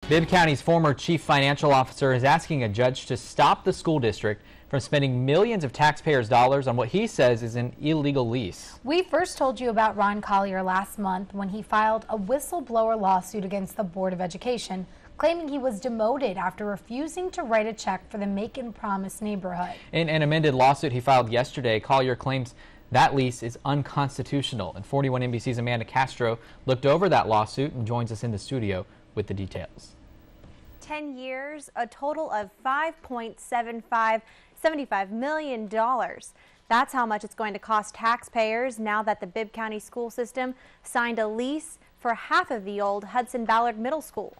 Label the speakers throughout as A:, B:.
A: Bibb County's former chief financial officer is asking a judge to stop the school district from spending millions of taxpayers' dollars on what he says is an illegal lease.
B: We first told you about Ron Collier last month when he filed a whistleblower lawsuit against the Board of Education, claiming he was demoted after refusing to write a check for the Macon Promise neighborhood.
A: In an amended lawsuit he filed yesterday, Collier claims that lease is unconstitutional. And 41 NBC's Amanda Castro looked over that lawsuit and joins us in the studio with the details.
C: 10 years, a total of $75 million. That's how much it's going to cost taxpayers now that the Bibb County school system signed a lease for half of the old Hudson Ballard Middle School.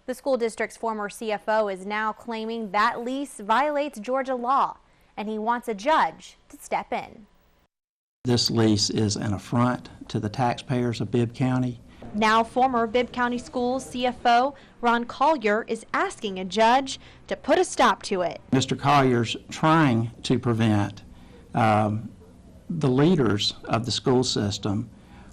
C: The school district's former CFO is now claiming that lease violates Georgia law, and he wants a judge to step in.
D: This lease is an affront to the taxpayers of Bibb County.
C: Now former Bibb County Schools CFO Ron Collier is asking a judge to put a stop to it.
D: Mr. Collier's trying to prevent the leaders of the school system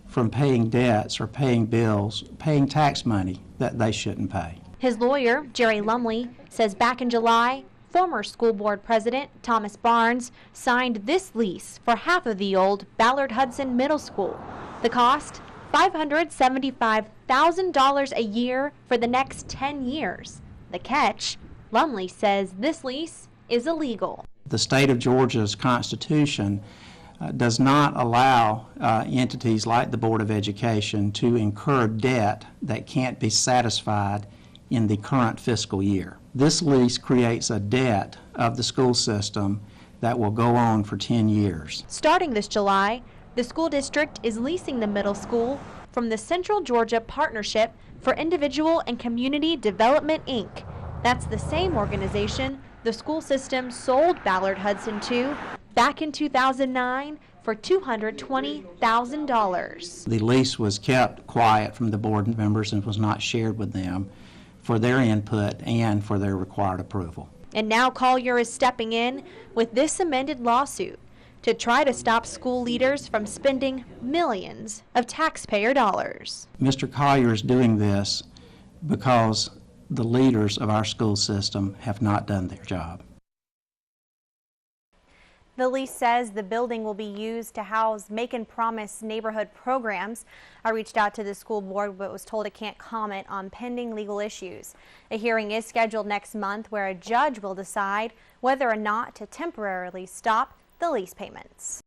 D: from paying debts or paying bills, paying tax money that they shouldn't pay.
C: His lawyer, Jerry Lumley, says back in July, former school board president Thomas Barnes signed this lease for half of the old Ballard Hudson Middle School. The cost, $575,000 a year for the next 10 years. The catch, Lumley says this lease is illegal.
D: The state of Georgia's Constitution does not allow entities like the Board of Education to incur debt that can't be satisfied in the current fiscal year. This lease creates a debt of the school system that will go on for 10 years.
C: Starting this July, the school district is leasing the middle school from the Central Georgia Partnership for Individual and Community Development, Inc. That's the same organization the school system sold Ballard Hudson to back in 2009 for $220,000.
D: The lease was kept quiet from the board members and was not shared with them for their input and for their required approval.
C: And now Collier is stepping in with this amended lawsuit to try to stop school leaders from spending millions of taxpayer dollars.
D: Mr. Collier is doing this because the leaders of our school system have not done their job.
C: The lease says the building will be used to house Macon Promise neighborhood programs. I reached out to the school board but was told it can't comment on pending legal issues. A hearing is scheduled next month where a judge will decide whether or not to temporarily stop the lease payments.